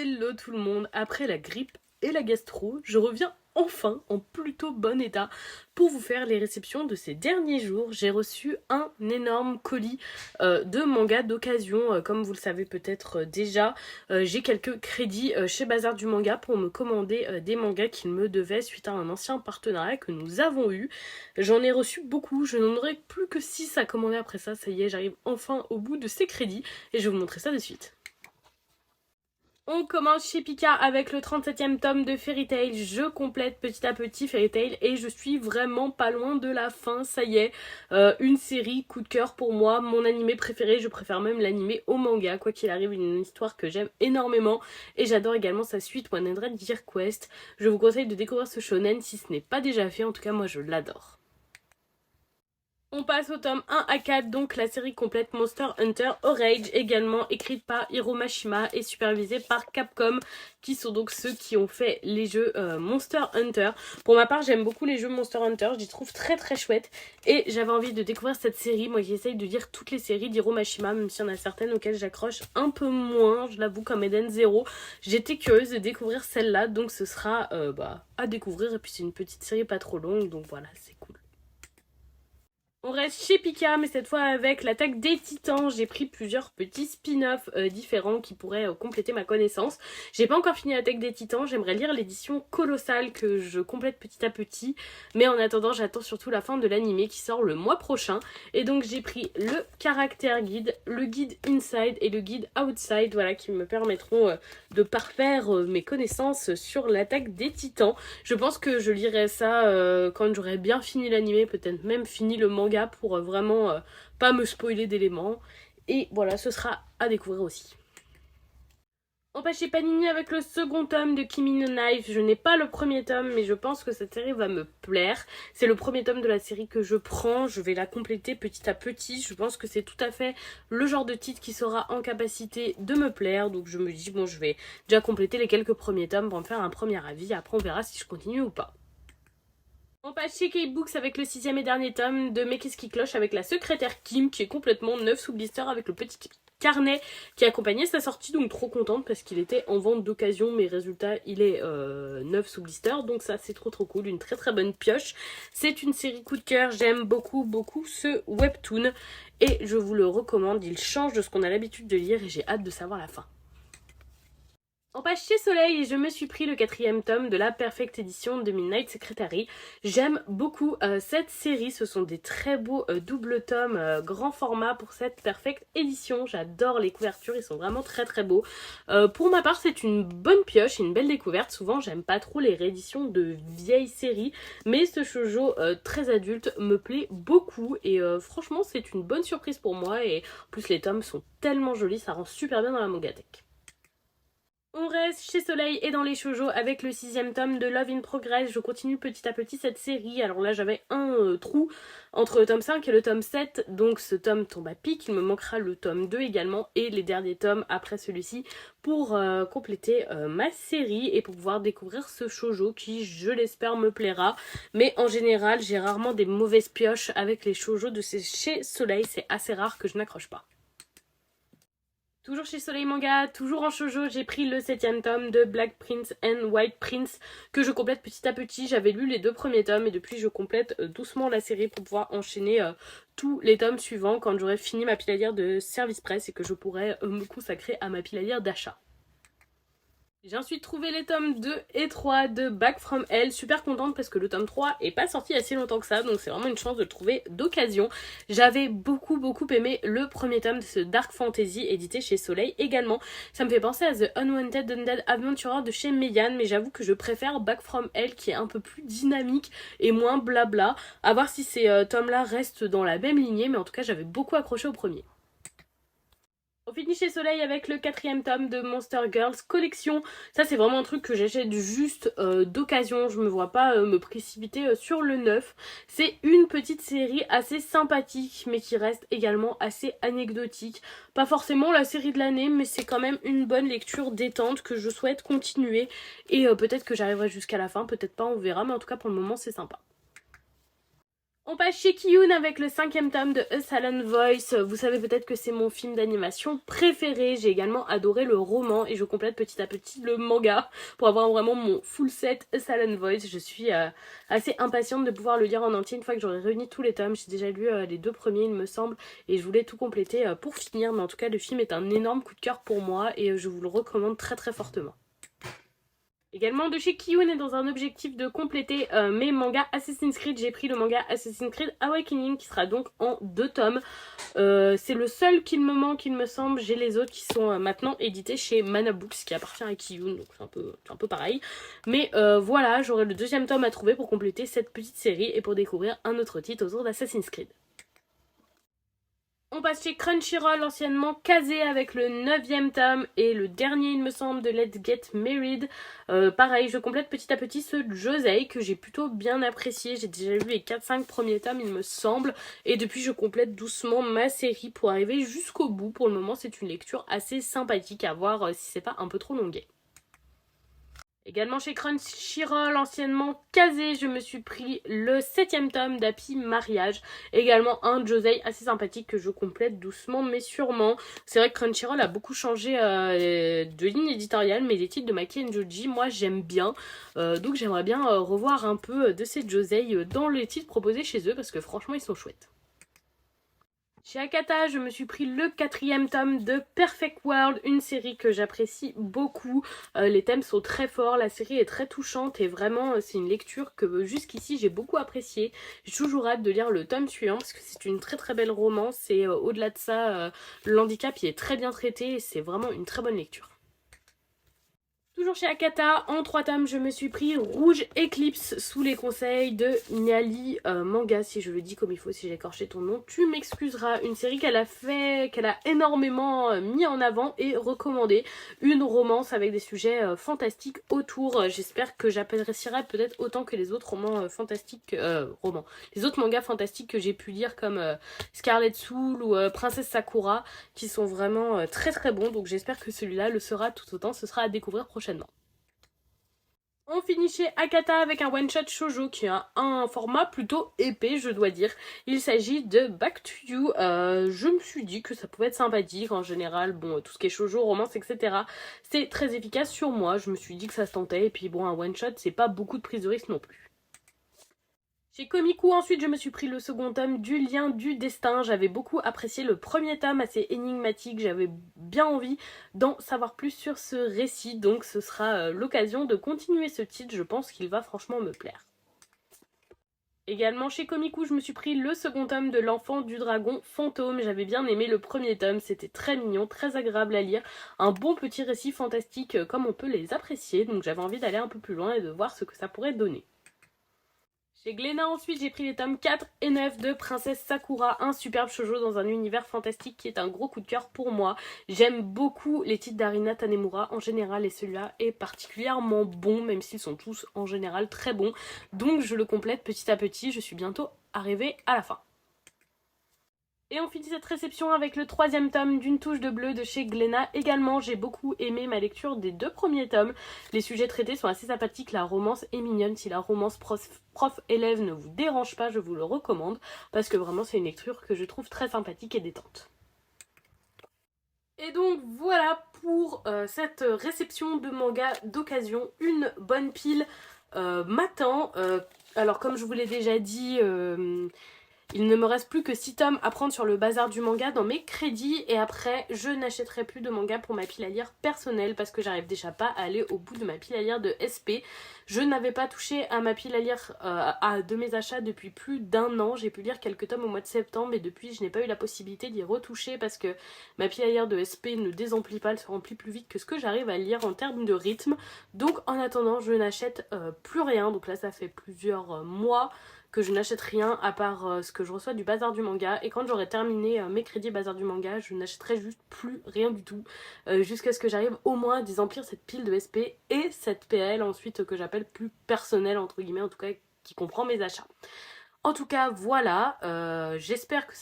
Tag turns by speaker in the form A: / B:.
A: Hello tout le monde, après la grippe et la gastro, je reviens enfin en plutôt bon état pour vous faire les réceptions de ces derniers jours. J'ai reçu un énorme colis de mangas d'occasion, comme vous le savez peut-être déjà. J'ai quelques crédits chez Bazar du Manga pour me commander des mangas qu'ils me devaient suite à un ancien partenariat que nous avons eu. J'en ai reçu beaucoup, je n'en aurai plus que 6 à commander après ça. Ça y est, j'arrive enfin au bout de ces crédits et je vais vous montrer ça de suite. On commence chez Pika avec le 37e tome de Fairy Tail. Je complète petit à petit Fairy Tail et je suis vraiment pas loin de la fin. Ça y est, une série coup de cœur pour moi, mon animé préféré. Je préfère même l'animé au manga, quoi qu'il arrive, une histoire que j'aime énormément. Et j'adore également sa suite, 100 Year Quest. Je vous conseille de découvrir ce shonen si ce n'est pas déjà fait. En tout cas, moi je l'adore. On passe au tome 1 à 4, donc la série complète Monster Hunter Orage, également écrite par Hiro Mashima et supervisée par Capcom, qui sont donc ceux qui ont fait les jeux Monster Hunter. Pour ma part, j'aime beaucoup les jeux Monster Hunter, je les trouve très très chouettes, et j'avais envie de découvrir cette série. Moi qui essaye de lire toutes les séries d'Hiro Mashima, même s'il y en a certaines auxquelles j'accroche un peu moins, je l'avoue, comme Eden Zero. J'étais curieuse de découvrir celle-là, donc ce sera à découvrir, et puis c'est une petite série pas trop longue, donc voilà, c'est cool. On reste chez Pika, mais cette fois avec l'attaque des titans. J'ai pris plusieurs petits spin-offs différents qui pourraient compléter ma connaissance. J'ai pas encore fini l'attaque des titans, j'aimerais lire l'édition colossale que je complète petit à petit. Mais en attendant, j'attends surtout la fin de l'animé qui sort le mois prochain. Et donc j'ai pris le caractère guide, le guide inside et le guide outside, voilà, qui me permettront de parfaire mes connaissances sur l'attaque des titans. Je pense que je lirai ça quand j'aurai bien fini l'animé, peut-être même fini le manga, pour vraiment pas me spoiler d'éléments. Et voilà, ce sera à découvrir aussi. On passe chez Panini avec le second tome de Kimi no Knife. Je n'ai pas le premier tome, mais je pense que cette série va me plaire. C'est le premier tome de la série que je prends. Je vais la compléter petit à petit. Je pense que c'est tout à fait le genre de titre qui sera en capacité de me plaire. Donc je me dis, bon, je vais déjà compléter les quelques premiers tomes pour me faire un premier avis. Après, on verra si je continue ou pas. On passe chez Kate Books avec le 6e et dernier tome de Mais qu'est-ce qui cloche avec la secrétaire Kim qui est complètement neuf sous blister avec le petit carnet qui accompagnait sa sortie, donc trop contente parce qu'il était en vente d'occasion, mais résultat il est neuf sous blister, donc ça c'est trop cool, une très très bonne pioche. C'est une série coup de cœur, j'aime beaucoup ce webtoon et je vous le recommande, il change de ce qu'on a l'habitude de lire et j'ai hâte de savoir la fin. On passe chez Soleil et je me suis pris le 4e tome de la Perfect Edition de Midnight Secretary. J'aime beaucoup cette série, ce sont des très beaux doubles tomes grand format pour cette Perfect Edition. J'adore les couvertures, ils sont vraiment très très beaux. Pour ma part, c'est une bonne pioche, une belle découverte. Souvent, j'aime pas trop les rééditions de vieilles séries, mais ce shoujo très adulte me plaît beaucoup et franchement, c'est une bonne surprise pour moi et en plus les tomes sont tellement jolis, ça rend super bien dans la mangatech. On reste chez Soleil et dans les shoujo avec le 6e tome de Love in Progress. Je continue petit à petit cette série. Alors là, j'avais un trou entre le tome 5 et le tome 7. Donc ce tome tombe à pic. Il me manquera le tome 2 également et les derniers tomes après celui-ci pour compléter ma série et pour pouvoir découvrir ce shoujo qui, je l'espère, me plaira. Mais en général, j'ai rarement des mauvaises pioches avec les shoujo de chez Soleil. C'est assez rare que je n'accroche pas. Toujours chez Soleil Manga, toujours en shoujo, j'ai pris le 7e tome de Black Prince and White Prince que je complète petit à petit. J'avais lu les 2 premiers tomes et depuis je complète doucement la série pour pouvoir enchaîner tous les tomes suivants quand j'aurai fini ma pile à lire de service presse et que je pourrai me consacrer à ma pile à lire d'achat. J'ai ensuite trouvé les tomes 2 et 3 de Back from Hell, super contente parce que le tome 3 est pas sorti assez longtemps que ça, donc c'est vraiment une chance de le trouver d'occasion. J'avais beaucoup aimé le premier tome de ce Dark Fantasy édité chez Soleil également. Ça me fait penser à The Unwanted Undead Adventurer de chez Meian, mais j'avoue que je préfère Back from Hell qui est un peu plus dynamique et moins blabla. À voir si ces tomes là restent dans la même lignée, mais en tout cas j'avais beaucoup accroché au premier. On finit chez Soleil avec le 4e tome de Monster Girls Collection. Ça c'est vraiment un truc que j'achète juste d'occasion. Je me vois pas me précipiter sur le neuf. C'est une petite série assez sympathique mais qui reste également assez anecdotique. Pas forcément la série de l'année mais c'est quand même une bonne lecture détente que je souhaite continuer. Et peut-être que j'arriverai jusqu'à la fin, peut-être pas, on verra. Mais en tout cas pour le moment c'est sympa. On passe chez Kiyun avec le 5e tome de A Silent Voice. Vous savez peut-être que c'est mon film d'animation préféré. J'ai également adoré le roman et je complète petit à petit le manga pour avoir vraiment mon full set A Silent Voice. Je suis assez impatiente de pouvoir le lire en entier une fois que j'aurai réuni tous les tomes. J'ai déjà lu les 2 premiers il me semble et je voulais tout compléter pour finir. Mais en tout cas le film est un énorme coup de cœur pour moi et je vous le recommande très très fortement. Également de chez Kiyun et dans un objectif de compléter mes mangas Assassin's Creed, j'ai pris le manga Assassin's Creed Awakening qui sera donc en 2 tomes. C'est le seul qu'il me manque il me semble, j'ai les autres qui sont maintenant édités chez Mana Books qui appartient à Kiyun, donc c'est un peu pareil. Mais voilà, j'aurai le 2e tome à trouver pour compléter cette petite série et pour découvrir un autre titre autour d'Assassin's Creed. On passe chez Crunchyroll, anciennement Kazé, avec le 9e tome et le dernier, il me semble, de Let's Get Married. Pareil, je complète petit à petit ce Josei que j'ai plutôt bien apprécié. J'ai déjà lu les 4-5 premiers tomes, il me semble. Et depuis, je complète doucement ma série pour arriver jusqu'au bout. Pour le moment, c'est une lecture assez sympathique à voir si c'est pas un peu trop longuet. Également chez Crunchyroll, anciennement Kazé, je me suis pris le 7e tome d'Happy Mariage. Également un Josei assez sympathique que je complète doucement mais sûrement. C'est vrai que Crunchyroll a beaucoup changé de ligne éditoriale, mais les titres de Maki et Joji, moi j'aime bien. Donc j'aimerais bien revoir un peu de ces Josei dans les titres proposés chez eux parce que franchement ils sont chouettes. Chez Akata, je me suis pris le 4e tome de Perfect World, une série que j'apprécie beaucoup. Les thèmes sont très forts, la série est très touchante et vraiment c'est une lecture que jusqu'ici j'ai beaucoup appréciée. J'ai toujours hâte de lire le tome suivant parce que c'est une très très belle romance et au-delà de ça, le handicap y est très bien traité et c'est vraiment une très bonne lecture. Toujours chez Akata, en 3 tomes, je me suis pris Rouge Eclipse sous les conseils de Niali Manga, si je le dis comme il faut, si j'ai écorché ton nom, tu m'excuseras. Une série qu'elle a énormément mis en avant et recommandé. Une romance avec des sujets fantastiques autour. J'espère que j'apprécierai peut-être autant que les autres romans fantastiques, les autres mangas fantastiques que j'ai pu lire comme Scarlet Soul ou Princesse Sakura, qui sont vraiment très très bons. Donc j'espère que celui-là le sera tout autant. Ce sera à découvrir prochainement. On finit chez Akata avec un one-shot shoujo qui a un format plutôt épais, je dois dire. Il s'agit de Back to You. Je me suis dit que ça pouvait être sympathique en général. Bon, tout ce qui est shoujo, romance, etc. C'est très efficace sur moi. Je me suis dit que ça se tentait. Et puis bon, un one-shot, c'est pas beaucoup de prise de risque non plus. Chez Komiku, ensuite, je me suis pris le 2e tome du Lien du Destin. J'avais beaucoup apprécié le 1er tome, assez énigmatique. J'avais bien envie d'en savoir plus sur ce récit. Donc ce sera l'occasion de continuer ce titre. Je pense qu'il va franchement me plaire. Également chez Komiku, je me suis pris le 2e tome de L'Enfant du Dragon Fantôme. J'avais bien aimé le 1er tome, c'était très mignon, très agréable à lire. Un bon petit récit fantastique comme on peut les apprécier. Donc j'avais envie d'aller un peu plus loin et de voir ce que ça pourrait donner. Chez Glénat ensuite, j'ai pris les tomes 4 et 9 de Princesse Sakura, un superbe shoujo dans un univers fantastique qui est un gros coup de cœur pour moi. J'aime beaucoup les titres d'Arina Tanemura en général et celui-là est particulièrement bon, même s'ils sont tous en général très bons. Donc je le complète petit à petit, je suis bientôt arrivée à la fin. Et on finit cette réception avec le 3e tome d'Une touche de bleu de chez Glénat. Également, j'ai beaucoup aimé ma lecture des 2 premiers tomes. Les sujets traités sont assez sympathiques, la romance est mignonne. Si la romance prof-élève ne vous dérange pas, je vous le recommande. Parce que vraiment, c'est une lecture que je trouve très sympathique et détente. Et donc voilà pour cette réception de manga d'occasion. Une bonne pile m'attend. Alors comme je vous l'ai déjà dit... il ne me reste plus que 6 tomes à prendre sur le bazar du manga dans mes crédits et après je n'achèterai plus de manga pour ma pile à lire personnelle parce que j'arrive déjà pas à aller au bout de ma pile à lire de SP. Je n'avais pas touché à ma pile à lire de mes achats depuis plus d'1 an. J'ai pu lire quelques tomes au mois de septembre et depuis je n'ai pas eu la possibilité d'y retoucher parce que ma pile à lire de SP ne désemplit pas, elle se remplit plus vite que ce que j'arrive à lire en termes de rythme. Donc en attendant je n'achète plus rien, donc là ça fait plusieurs mois que je n'achète rien à part ce que je reçois du bazar du manga et quand j'aurai terminé mes crédits bazar du manga je n'achèterai juste plus rien du tout jusqu'à ce que j'arrive au moins à désemplir cette pile de SP et cette PL ensuite que j'appelle plus personnelle entre guillemets, en tout cas qui comprend mes achats. En tout cas voilà, j'espère que ça